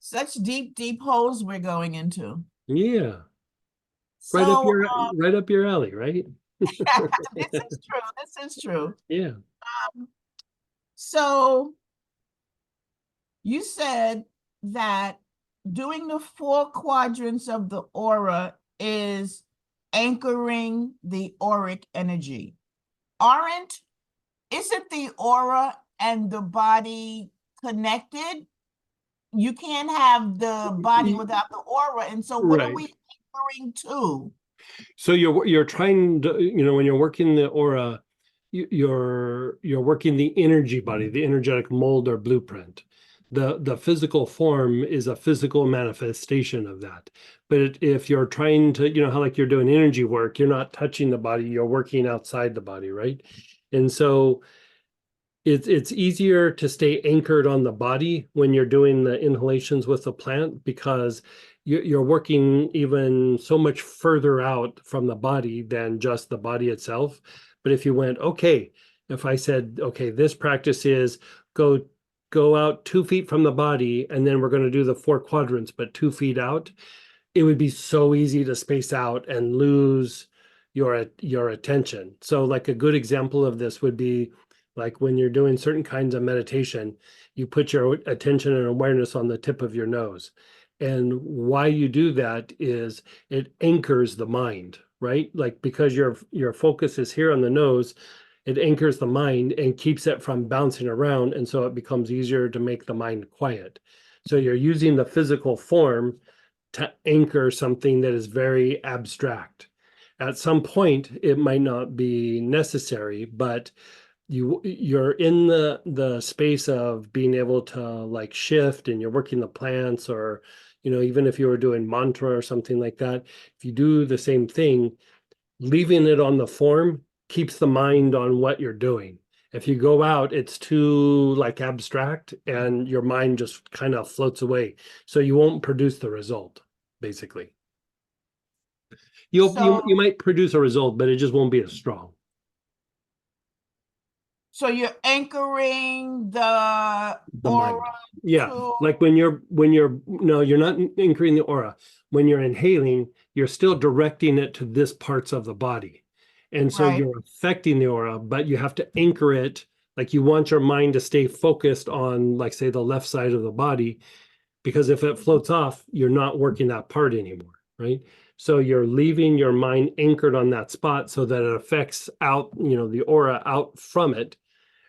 Such deep, deep holes we're going into. Yeah. So Right up your alley, right? this is true. This is true. Yeah. So you said that doing the four quadrants of the aura is anchoring the auric energy. Isn't the aura and the body connected? You can't have the body without the aura. And so what are Right. we anchoring to? So you're trying to, when you're working the aura, you're working the energy body, the energetic mold or blueprint. The physical form is a physical manifestation of that. But if you're trying to, how like you're doing energy work, you're not touching the body, you're working outside the body, right? And so it's easier to stay anchored on the body when you're doing the inhalations with the plant because you're working even so much further out from the body than just the body itself. But if you went, okay, if I said, okay, this practice is go out 2 feet from the body, and then we're going to do the four quadrants, but 2 feet out, it would be so easy to space out and lose your attention. So like a good example of this would be like when you're doing certain kinds of meditation, you put your attention and awareness on the tip of your nose. And why you do that is it anchors the mind, right? Like because your focus is here on the nose, it anchors the mind and keeps it from bouncing around. And so it becomes easier to make the mind quiet. So you're using the physical form to anchor something that is very abstract. At some point, it might not be necessary, but you're in the space of being able to like shift, and you're working the plants, or even if you were doing mantra or something like that, if you do the same thing, leaving it on the form keeps the mind on what you're doing. If you go out, it's too like abstract and your mind just kind of floats away. So you won't produce the result, basically. So You might produce a result, but it just won't be as strong. so you're anchoring the The aura mind. Yeah. to Like no, you're not anchoring the aura. When you're inhaling, you're still directing it to this parts of the body. And so right. you're affecting the aura, but you have to anchor it. Like you want your mind to stay focused on, like, say, the left side of the body, because if it floats off, you're not working that part anymore, right? So you're leaving your mind anchored on that spot so that it affects out, the aura out from it,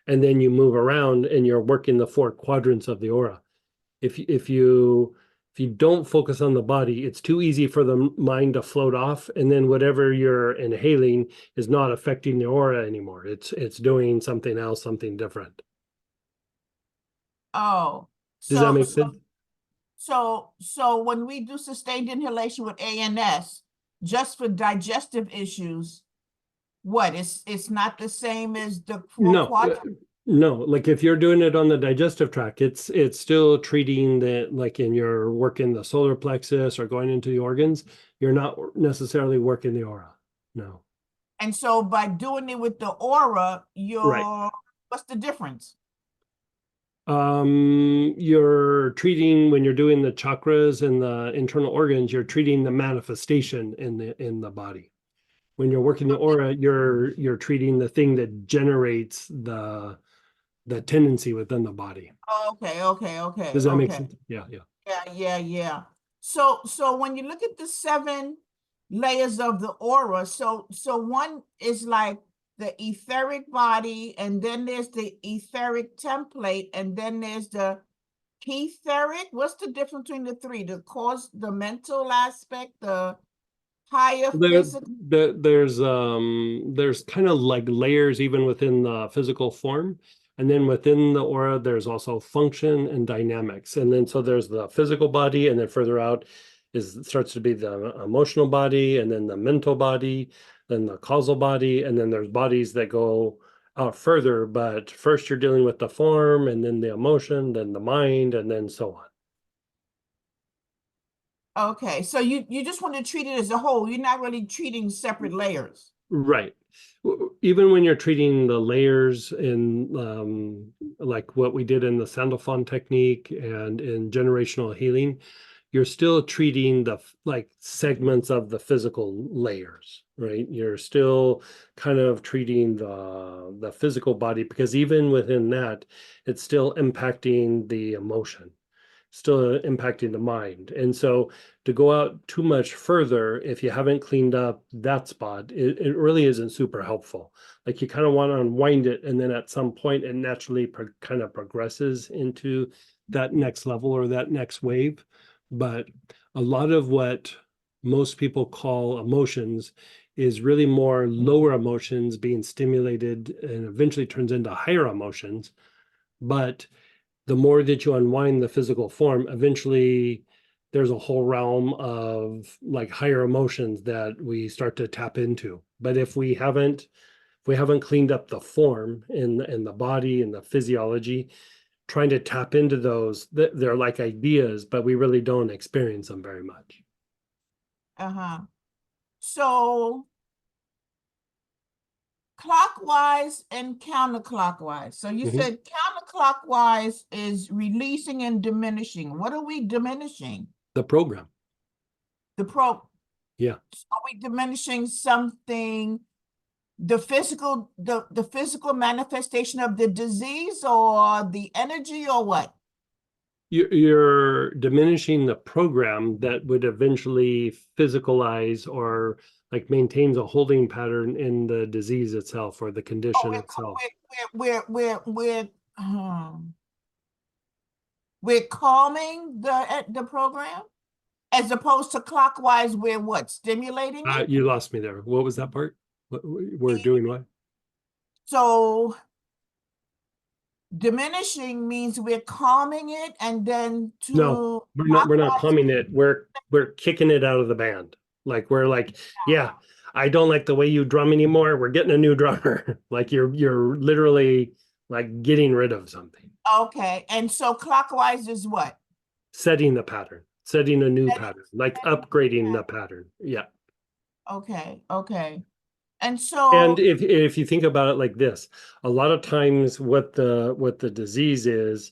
and then you move around and you're working the four quadrants of the aura. If you don't focus on the body, it's too easy for the mind to float off, and then whatever you're inhaling is not affecting the aura anymore. It's doing something else, something different. Oh, Does that so make so sense? so when we do sustained inhalation with ANS, just for digestive issues, what? It's not the same as the four No, quadrants? no. Like if you're doing it on the digestive tract, it's still treating the, like in your work in the solar plexus or going into the organs. You're not necessarily working the aura. No. And so by doing it with the aura, Right. what's the difference? You're treating, when you're doing the chakras and the internal organs, you're treating the manifestation in the body. When you're working the aura, you're treating the thing that generates the tendency within the body. Okay, okay, okay, Does that make okay. sense? Yeah, yeah. Yeah. So when you look at the seven layers of the aura, so one is like the etheric body, and then there's the etheric template, and then there's the etheric. What's the difference between the three? The mental aspect, the higher There, physical. there's kind of like layers even within the physical form. And then within the aura, there's also function and dynamics. And then so there's the physical body, and then further out starts to be the emotional body, and then the mental body, then the causal body, and then there's bodies that go out further. But first you're dealing with the form, and then the emotion, then the mind, and then so on. Okay, so you just want to treat it as a whole. You're not really treating separate layers. Right. Even when you're treating the layers in like what we did in the Sandalphon technique and in generational healing, you're still treating the like segments of the physical layers, right? You're still kind of treating the physical body, because even within that, it's still impacting the emotion, still impacting the mind. And so to go out too much further, if you haven't cleaned up that spot, it really isn't super helpful. Like you kind of want to unwind it, and then at some point it naturally kind of progresses into that next level or that next wave. But a lot of what most people call emotions is really more lower emotions being stimulated and eventually turns into higher emotions. But the more that you unwind the physical form, eventually there's a whole realm of like higher emotions that we start to tap into. But if we haven't cleaned up the form in the body and the physiology, trying to tap into those, they're like ideas, but we really don't experience them very much. Uh-huh. So clockwise and counterclockwise. So you Mhm. said counterclockwise is releasing and diminishing. What are we diminishing? The program. The pro, Yeah. are we diminishing something, the physical manifestation of the disease or the energy or what? You're diminishing the program that would eventually physicalize or like maintains a holding pattern in the disease itself or the Oh, condition itself. um, we're calming the program as opposed to clockwise, we're what, stimulating it? You lost me there. What was that part? We're doing what? So diminishing means we're calming it and then No, to we're not clockwise. calming it. We're kicking it out of the band. Like we're like, yeah, I don't like the way you drum anymore. We're getting a new drummer. Like you're literally like getting rid of something. Okay, and so clockwise is what? Setting the pattern, setting a new Setting, pattern, like setting upgrading the that. pattern. Yeah. Okay, okay. And And so, if you think about it like this, a lot of times what the disease is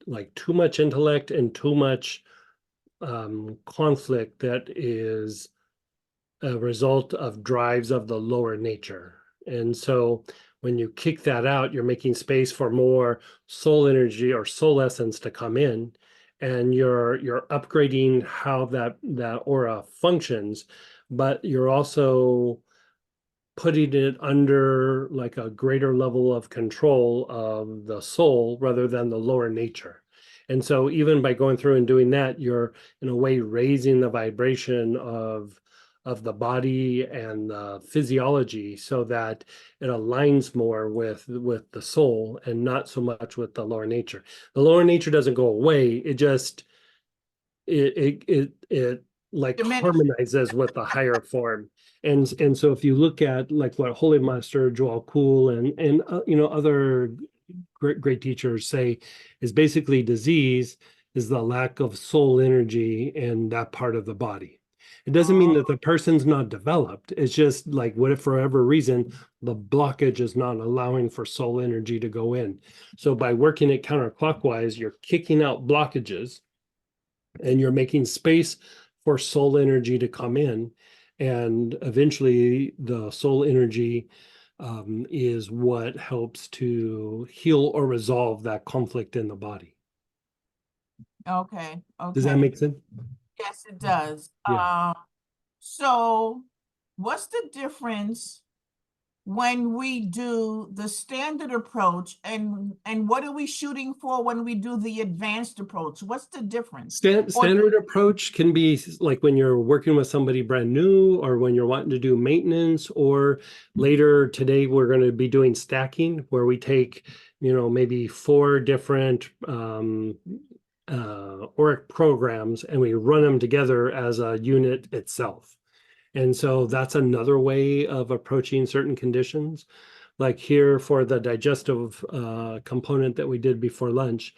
like too much intellect and too much conflict that is a result of drives of the lower nature. And so when you kick that out, you're making space for more soul energy or soul essence to come in, and you're upgrading how that aura functions, but you're also putting it under like a greater level of control of the soul rather than the lower nature. And so even by going through and doing that, you're in a way raising the vibration of the body and the physiology so that it aligns more with the soul and not so much with the lower nature. The lower nature doesn't go away. It just it like diminish. harmonizes with the higher form. And so if you look at like what Holy Master Joel Kuhl and other great teachers say, is basically disease is the lack of soul energy in that part of the body. It doesn't mean that Oh, the person's not developed. It's just like what if for whatever reason the blockage is not allowing for soul energy to go in. So by working it counterclockwise, you're kicking out blockages and you're making space for soul energy to come in. And eventually, the soul energy is what helps to heal or resolve that conflict in the body. okay, Does that okay. make sense? Yes, it does. Yeah. So what's the difference when we do the standard approach and what are we shooting for when we do the advanced approach? What's the difference? Or Standard approach can be like when you're working with somebody brand new or when you're wanting to do maintenance, or later today we're going to be doing stacking where we take, maybe four different Auric programs and we run them together as a unit itself. And so that's another way of approaching certain conditions. Like here for the digestive component that we did before lunch,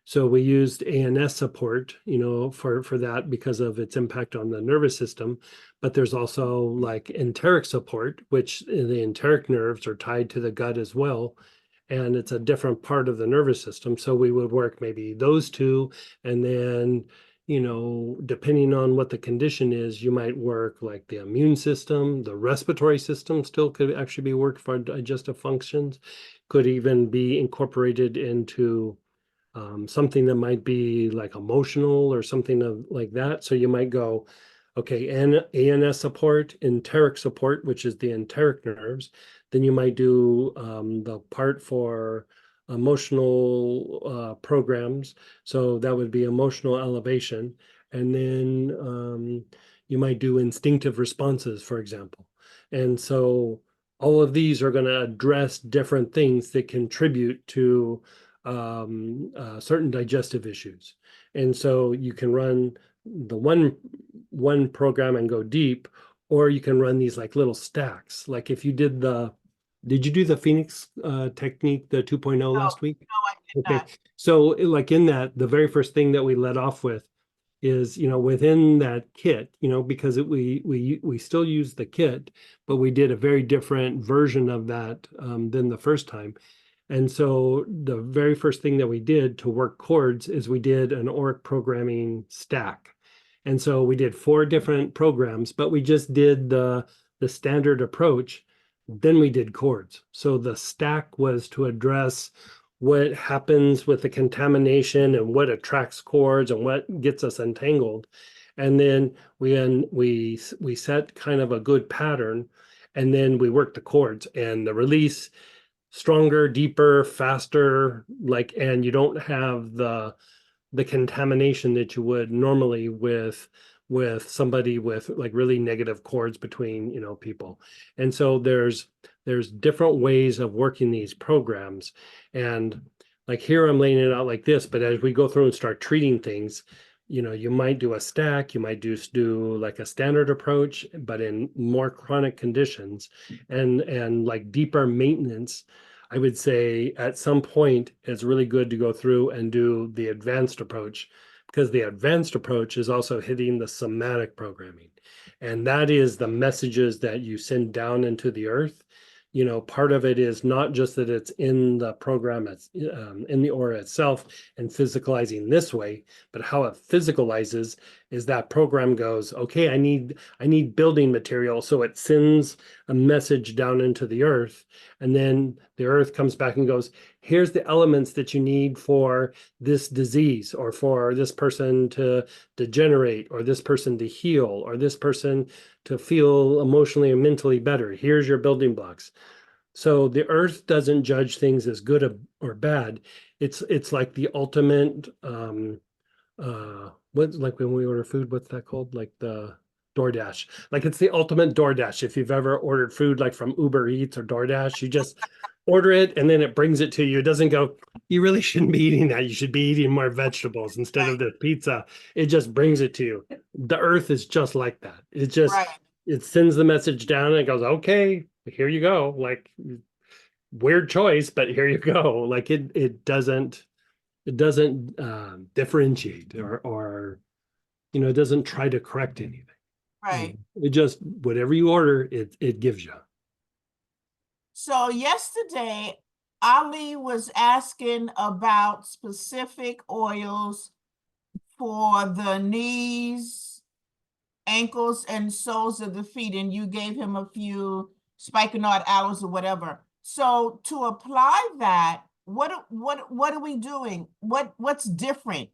So we used ANS support, for that because of its impact on the nervous system. But there's also like enteric support, which the enteric nerves are tied to the gut as well. And it's a different part of the nervous system. So we would work maybe those two. And then, depending on what the condition is, you might work like the immune system, the respiratory system still could actually be worked for digestive functions, could even be incorporated into something that might be like emotional or something like that. So you might go, okay, ANS support, enteric support, which is the enteric nerves. Then you might do the part for emotional programs. So that would be emotional elevation. And then you might do instinctive responses, for example. And so all of these are going to address different things that contribute to certain digestive issues. And so you can run the one program and go deep, or you can run these like little stacks. Like if you did you do the Phoenix technique, the 2.0 No, last week? no, I did Okay. not. So like in that, the very first thing that we let off with is, within that kit, because we still use the kit, but we did a very different version of that than the first time. And so the very first thing that we did to work chords is we did an Auric programming stack. And so we did 4 different programs, but we just did the standard approach. Then we did chords. So the stack was to address what happens with the contamination and what attracts chords and what gets us entangled. And then we set kind of a good pattern, and then we worked the chords and the release stronger, deeper, faster, like, and you don't have the contamination that you would normally with somebody with like really negative chords between, people. And so there's different ways of working these programs. And like here I'm laying it out like this, but as we go through and start treating things, you might do a stack, you might do like a standard approach, but in more chronic conditions and like deeper maintenance. I would say at some point it's really good to go through and do the advanced approach, because the advanced approach is also hitting the somatic programming. And that is the messages that you send down into the earth. Part of it is not just that it's in the program, it's in the aura itself and physicalizing this way, but how it physicalizes is that program goes, okay, I need building material. So it sends a message down into the earth. And then the earth comes back and goes, here's the elements that you need for this disease, or for this person to degenerate, or this person to heal, or this person to feel emotionally and mentally better. Here's your building blocks. So the earth doesn't judge things as good or bad. It's like the ultimate what's like when we order food, what's that called? Like the DoorDash. Like it's the ultimate DoorDash. If you've ever ordered food like from Uber Eats or DoorDash, you just order it and then it brings it to you. It doesn't go, you really shouldn't be eating that. You should be eating more vegetables instead of Right, the pizza. It just brings it to you. The earth is just like that. right, It sends the message down and it goes, okay, here you go. Like weird choice, but here you go. Like it doesn't differentiate or it doesn't try to correct anything. right. It just whatever you order, it gives you. So yesterday, Ali was asking about specific oils for the knees, ankles, and soles of the feet, and you gave him a few spikenard aloes or whatever. So to apply that, what are we doing? What's different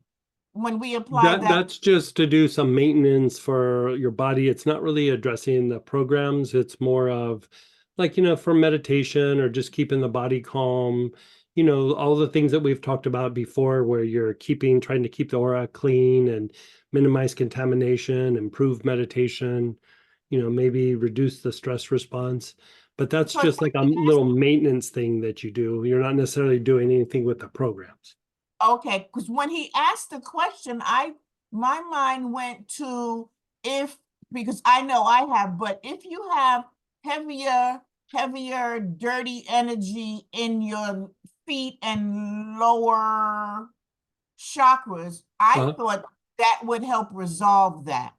when we apply that? That's just to do some maintenance for your body. It's not really addressing the programs. It's more of like, for meditation or just keeping the body calm, all the things that we've talked about before, where you're trying to keep the aura clean and minimize contamination, improve meditation, maybe reduce the stress response. But that's Because just like a little maintenance thing that you do. You're not necessarily doing anything with the programs. okay, because when he asked the question, my mind went to if, because I know I have, but if you have heavier, dirty energy in your feet and lower chakras, I Uh, thought that would help resolve that.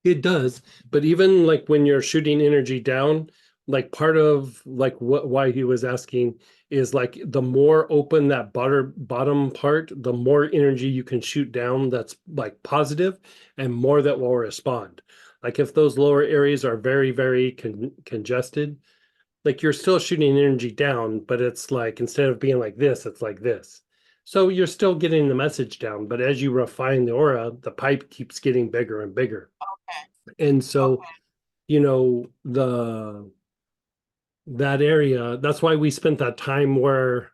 it does, but even like when you're shooting energy down, like part of like what why he was asking is like the more open that bottom part, the more energy you can shoot down that's like positive and more that will respond. Like if those lower areas are very, very congested, like you're still shooting energy down, but it's like instead of being like this, it's like this. So you're still getting the message down, but as you refine the aura, the pipe keeps getting bigger and bigger. Okay, And so, okay, the that area, that's why we spent that time where,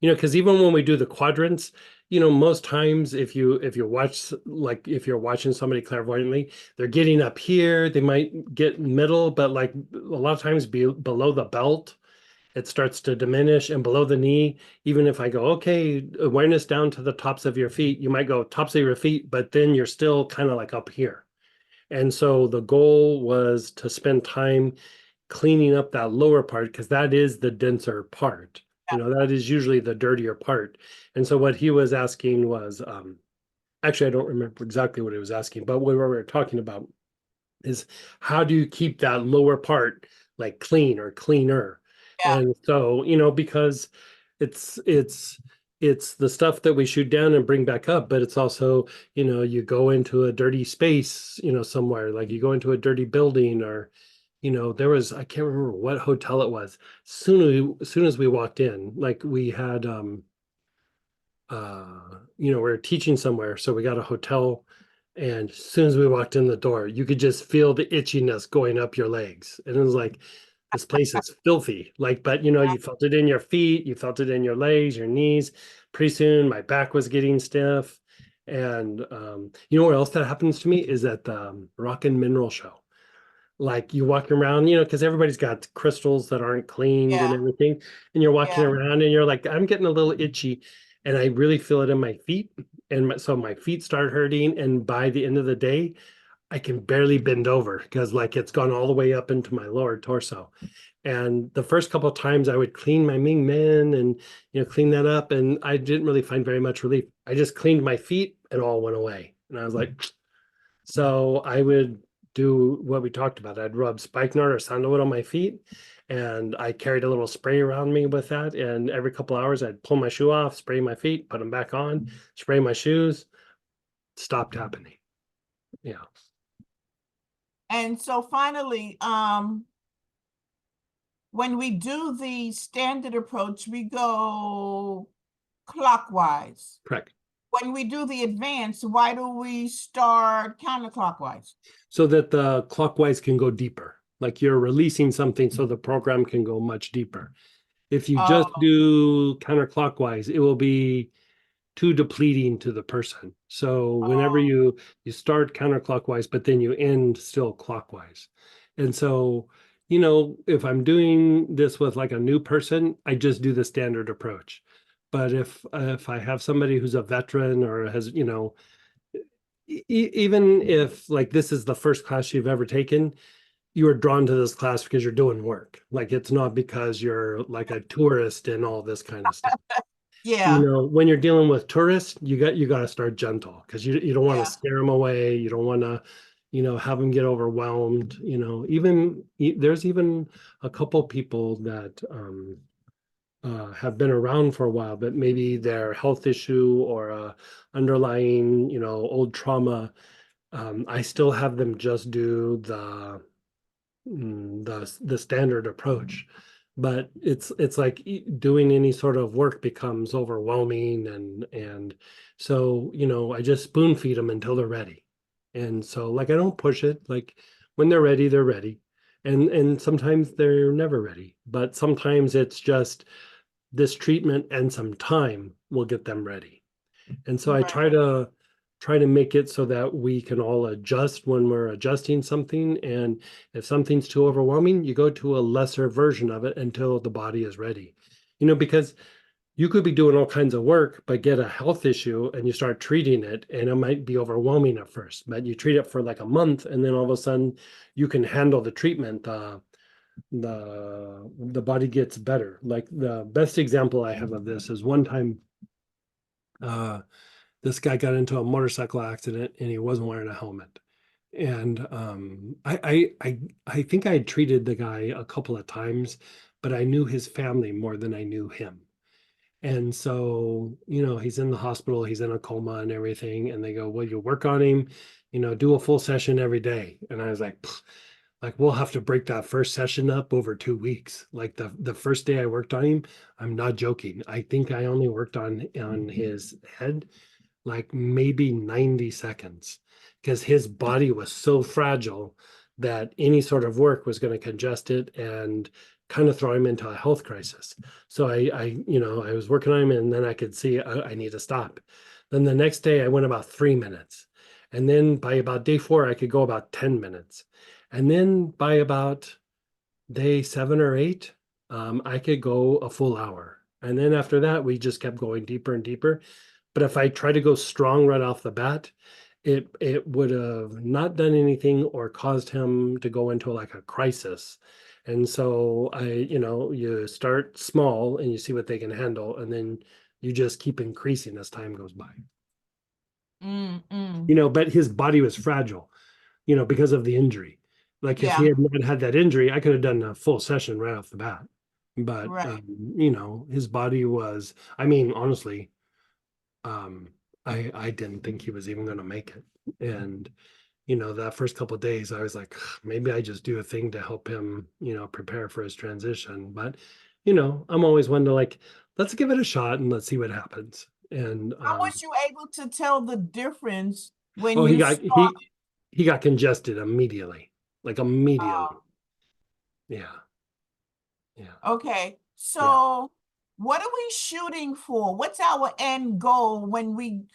because even when we do the quadrants, most times if you watch, like if you're watching somebody clairvoyantly, they're getting up here, they might get middle, but like a lot of times below the belt, it starts to diminish, and below the knee, even if I go, okay, awareness down to the tops of your feet, you might go tops of your feet, but then you're still kind of like up here. And so the goal was to spend time cleaning up that lower part because that is the denser part. yeah, That is usually the dirtier part. And so what he was asking was, actually, I don't remember exactly what he was asking, but what we were talking about is how do you keep that lower part like clean or cleaner? yeah, And so, because it's it's it's the stuff that we shoot down and bring back up, but it's also, you go into a dirty space, somewhere, like you go into a dirty building or, there was, I can't remember what hotel it was. Soon as we walked in, like we had we were teaching somewhere, so we got a hotel, and as soon as we walked in the door, you could just feel the itchiness going up your legs. And it was like, this place is filthy. Like, but you felt it in your feet, you felt it in your legs, your knees. Pretty soon my back was getting stiff. And you know what else that happens to me is at the Rock and Mineral Show. Like you walking around, because everybody's got crystals that aren't cleaned and yeah, everything. And you're walking yeah. around and you're like, I'm getting a little itchy. And I really feel it in my feet. And so my feet start hurting. And by the end of the day, I can barely bend over because like it's gone all the way up into my lower torso. And the first couple of times I would clean my Ming Men and clean that up, and I didn't really find very much relief. I just cleaned my feet, and all went away. And I was like, so I would do what we talked about. I'd rub spikenard or sandalwood on my feet, and I carried a little spray around me with that. And every couple hours, I'd pull my shoe off, spray my feet, put them back on, spray my shoes. Stopped happening. Yeah, And so finally, when we do the standard approach, we go clockwise. correct. When we do the advanced, why do we start counterclockwise? So that the clockwise can go deeper. Like you're releasing something so the program can go much deeper. If you just Oh, do counterclockwise, it will be too depleting to the person. So whenever oh, you start counterclockwise, but then you end still clockwise. And so, if I'm doing this with like a new person, I just do the standard approach. But if I have somebody who's a veteran or has, even if like this is the first class you've ever taken, you are drawn to this class because you're doing work. Like it's not because you're like a tourist and all this kind of stuff. yeah, When you're dealing with tourists, you got to start gentle because you don't want to yeah. scare them away. You don't want to, have them get overwhelmed. Even there's even a couple people that have been around for a while, but maybe their health issue or underlying, old trauma. I still have them just do the standard approach, but it's like doing any sort of work becomes overwhelming, and so I just spoon feed them until they're ready. And so like I don't push it. Like when they're ready, and sometimes they're never ready, but sometimes it's just this treatment and some time will get them ready. And so I Right. try to make it so that we can all adjust when we're adjusting something. And if something's too overwhelming, you go to a lesser version of it until the body is ready. Because you could be doing all kinds of work, but get a health issue and you start treating it, and it might be overwhelming at first, but you treat it for like a month, and then all of a sudden you can handle the treatment. The body gets better. Like the best example I have of this is one time Uh, this guy got into a motorcycle accident and he wasn't wearing a helmet. And I think I had treated the guy a couple of times, but I knew his family more than I knew him. And so, he's in the hospital, he's in a coma and everything. And they go, well, you work on him, do a full session every day. And I was like, "Pfft, like we'll have to break that first session up over 2 weeks. Like the first day I worked on him, I'm not joking. I think I only worked on his head like maybe 90 seconds because his body was so fragile that any sort of work was going to congest it and kind of throw him into a health crisis. So I was working on him and then I could see I need to stop. Then the next day I went about 3 minutes. And then by about day 4, I could go about 10 minutes. And then by about day 7 or 8, I could go a full hour. And then after that, we just kept going deeper and deeper. But if I try to go strong right off the bat, it would have not done anything or caused him to go into like a crisis. And so you start small and you see what they can handle, and then you just keep increasing as time goes by. Mm. But his body was fragile, because of the injury. Like if he Yeah, had not had that injury, I could have done a full session right off the bat. But right. his body was, I mean, honestly, um, I didn't think he was even going to make it. And that first couple of days, I was like, maybe I just do a thing to help him, prepare for his transition. But I'm always one to like, let's give it a shot and let's see what happens. And How was you able to tell the difference when oh, you saw? he got congested immediately, like immediately. Yeah, yeah, Okay, yeah. so what are we shooting for? What's our end goal when we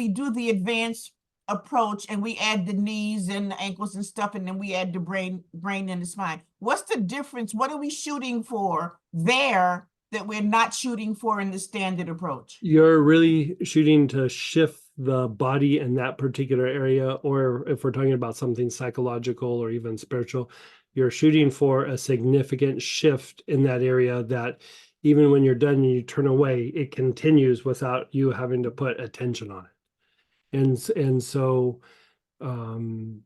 do the advanced approach and we add the knees and the ankles and stuff, and then we add the brain and the spine? What's the difference? What are we shooting for there that we're not shooting for in the standard approach? You're really shooting to shift the body in that particular area, or if we're talking about something psychological or even spiritual, you're shooting for a significant shift in that area that even when you're done and you turn away, it continues without you having to put attention on it. And so um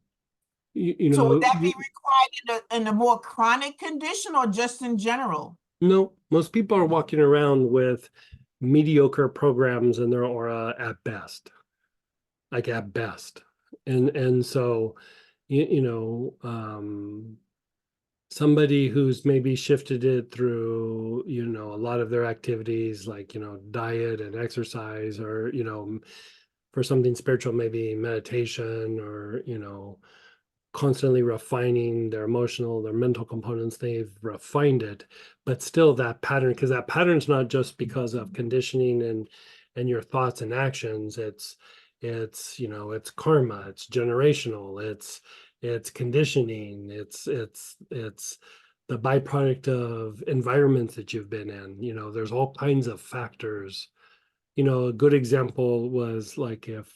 So would that be required in a more chronic condition or just in general? no, most people are walking around with mediocre programs in their aura at best, like at best. And so somebody who's maybe shifted it through a lot of their activities like diet and exercise, or for something spiritual, maybe meditation, or constantly refining their emotional, their mental components. They've refined it, but still that pattern, because that pattern's not just because of conditioning and your thoughts and actions. It's karma, it's generational, it's conditioning, it's the byproduct of environments that you've been in. There's all kinds of factors. A good example was like if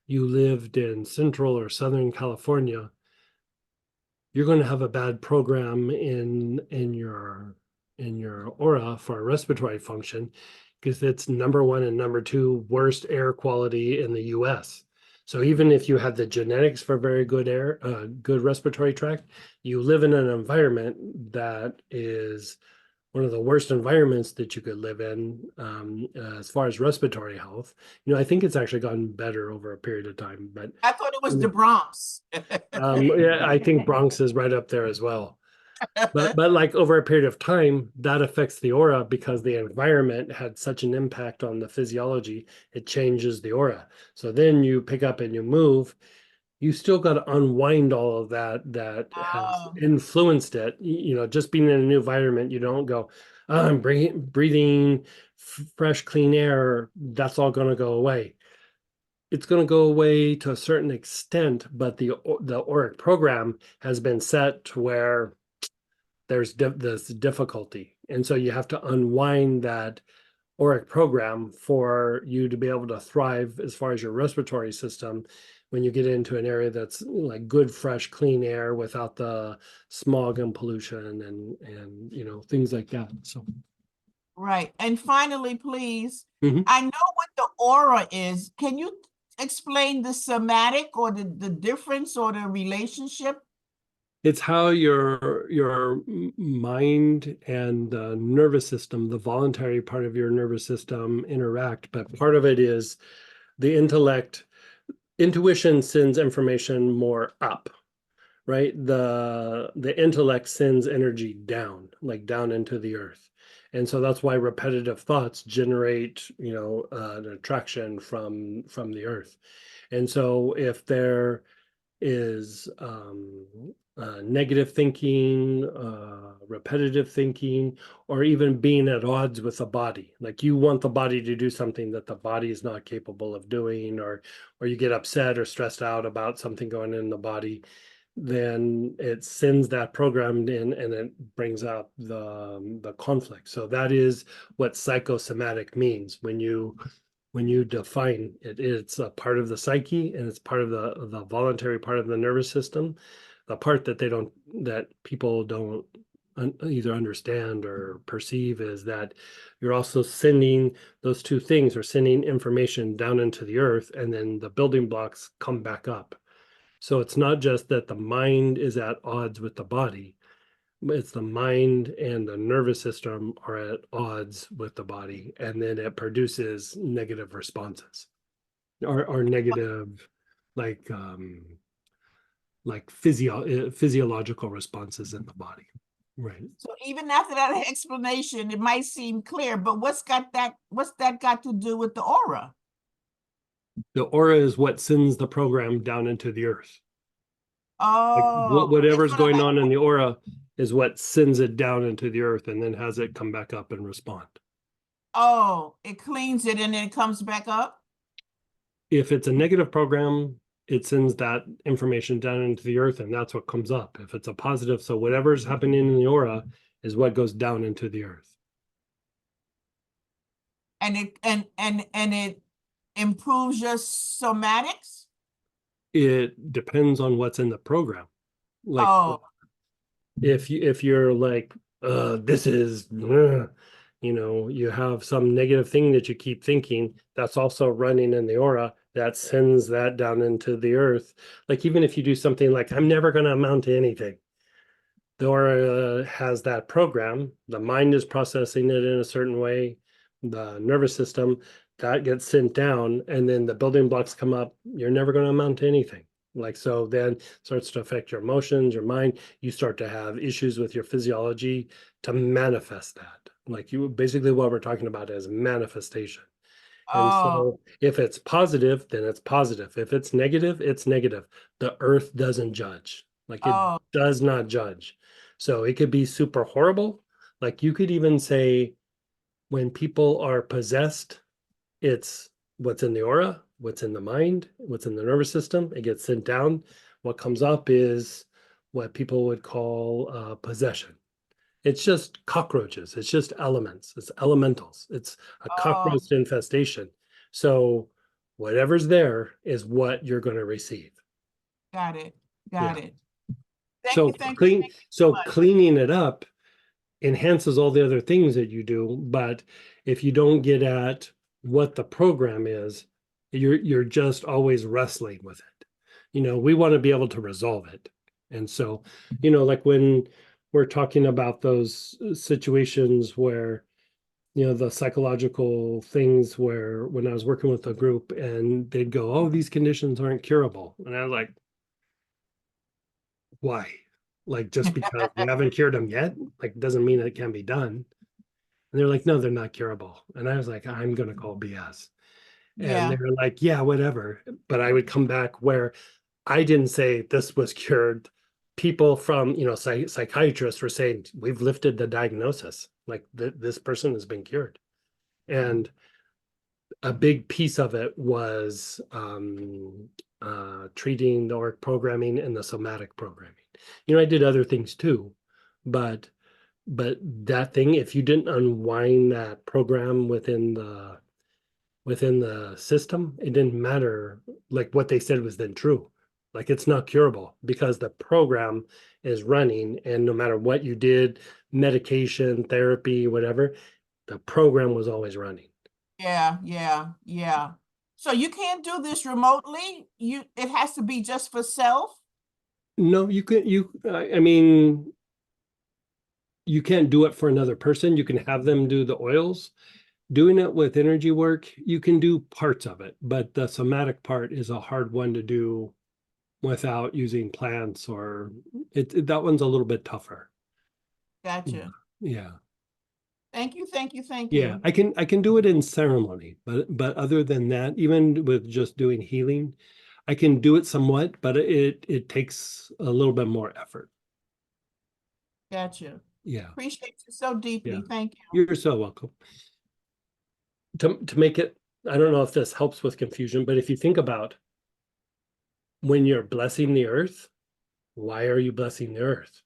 you lived in Central or Southern California, you're going to have a bad program in your aura for respiratory function because it's number one and number two worst air quality in the US. So even if you have the genetics for very good air, good respiratory tract, you live in an environment that is one of the worst environments that you could live in, as far as respiratory health. I think it's actually gotten better over a period of time, but I thought it was the Bronx. yeah, I think Bronx is right up there as well. But like over a period of time, that affects the aura because the environment had such an impact on the physiology, it changes the aura. So then you pick up and you move, you still got to unwind all of that has Oh, influenced it. Just being in a new environment, you don't go, oh, I'm breathing fresh, clean air. That's all going to go away. It's going to go away to a certain extent, but the auric program has been set to where there's this difficulty, and so you have to unwind that auric program for you to be able to thrive as far as your respiratory system when you get into an area that's like good, fresh, clean air without the smog and pollution and things like that. So right. And finally, please, Mhm. I know what the aura is. Can you explain the somatic or the difference or the relationship? It's how your mind and the nervous system, the voluntary part of your nervous system interact, but part of it is the intellect. Intuition sends information more up, right? The intellect sends energy down, like down into the earth. And so that's why repetitive thoughts generate, an attraction from the earth. And so if there is negative thinking, repetitive thinking, or even being at odds with the body. Like you want the body to do something that the body is not capable of doing, or you get upset or stressed out about something going in the body, then it sends that program in and it brings out the conflict. So that is what psychosomatic means when you define it. It's a part of the psyche and it's part of the voluntary part of the nervous system, the part that that people don't either understand or perceive, is that you're also sending those two things, or sending information down into the earth, and then the building blocks come back up. So it's not just that the mind is at odds with the body, it's the mind and the nervous system are at odds with the body, and then it produces negative responses, or negative, like physiological responses in the body. Right. So even after that explanation, it might seem clear, but what's that got to do with the aura? The aura is what sends the program down into the earth. Like Oh, it's whatever's sort of going like, on in the aura is what sends it down into the earth and then has it come back up and respond. oh, it cleans it and then it comes back up. If it's a negative program, it sends that information down into the earth and that's what comes up. If it's a positive, so whatever's happening in the aura is what goes down into the earth. And it improves your somatics. It depends on what's in the program. Like Oh, if you're like, this is, you have some negative thing that you keep thinking, that's also running in the aura that sends that down into the earth. Like even if you do something like, I'm never going to amount to anything, the aura has that program. The mind is processing it in a certain way. The nervous system, that gets sent down, and then the building blocks come up. You're never going to amount to anything. Like so, then starts to affect your emotions, your mind. You start to have issues with your physiology to manifest that. Like you, basically, what we're talking about is manifestation. And oh, so if it's positive, then it's positive. If it's negative, it's negative. The earth doesn't judge. Like it oh, does not judge. So it could be super horrible. Like you could even say when people are possessed, it's what's in the aura, what's in the mind, what's in the nervous system. It gets sent down. What comes up is what people would call possession. It's just cockroaches. It's just elements. It's elementals. It's a oh, cockroach infestation. So whatever's there is what you're going to receive. got it, Yeah. got it. So Thank you so so much. cleaning it up enhances all the other things that you do. But if you don't get at what the program is, you're just always wrestling with it. We want to be able to resolve it. And so, like when we're talking about those situations where, the psychological things, where when I was working with a group and they'd go, oh, these conditions aren't curable. And I was like, why? Like just because we haven't cured them yet, like doesn't mean it can be done. And they're like, no, they're not curable. And I was like, I'm going to call BS. And they Yeah, were like, yeah, whatever. But I would come back where I didn't say this was cured. People from, psychiatrists were saying, we've lifted the diagnosis. Like this person has been cured. And a big piece of it was treating the Auric programming and the somatic programming. I did other things too, but that thing, if you didn't unwind that program within the system, it didn't matter. Like what they said was then true. Like it's not curable because the program is running, and no matter what you did, medication, therapy, whatever, The program was always running. Yeah, yeah, yeah. So you can't do this remotely? It has to be just for self? No, I mean, you can't do it for another person. You can have them do the oils. Doing it with energy work, you can do parts of it, but the somatic part is a hard one to do without using plants, or that one's a little bit tougher. Gotcha. Yeah. Thank you, thank you, thank Yeah, you. I can do it in ceremony, but other than that, even with just doing healing, I can do it somewhat, but it takes a little bit more effort. Gotcha. Yeah. Appreciate you so Yeah. deeply. Thank you. You're so welcome. To make it, I don't know if this helps with confusion, but if you think about when you're blessing the earth, why are you blessing the earth?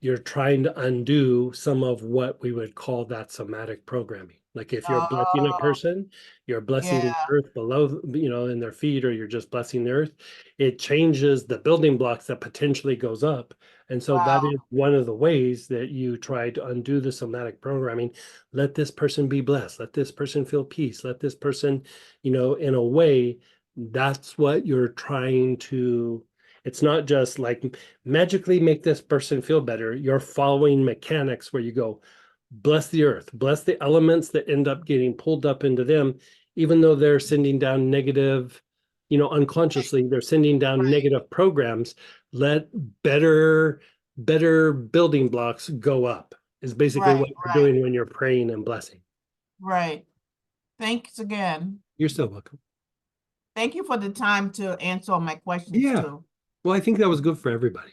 You're trying to undo some of what we would call that somatic programming. Like if you're blessing a Oh, person, you're blessing the yeah, earth below, in their feet, or you're just blessing the earth. It changes the building blocks that potentially goes up. And so that wow. is one of the ways that you try to undo the somatic programming. Let this person be blessed. Let this person feel peace. Let this person, in a way, that's what you're trying to. It's not just like magically make this person feel better. You're following mechanics where you go, bless the earth, bless the elements that end up getting pulled up into them, even though they're sending down negative, unconsciously, they're sending down Right, negative programs. Let better building blocks go up, is basically right, what you're right, doing when you're praying and blessing. right. Thanks again. You're so welcome. Thank you for the time to answer all my questions Yeah. too. Well, I think that was good for everybody.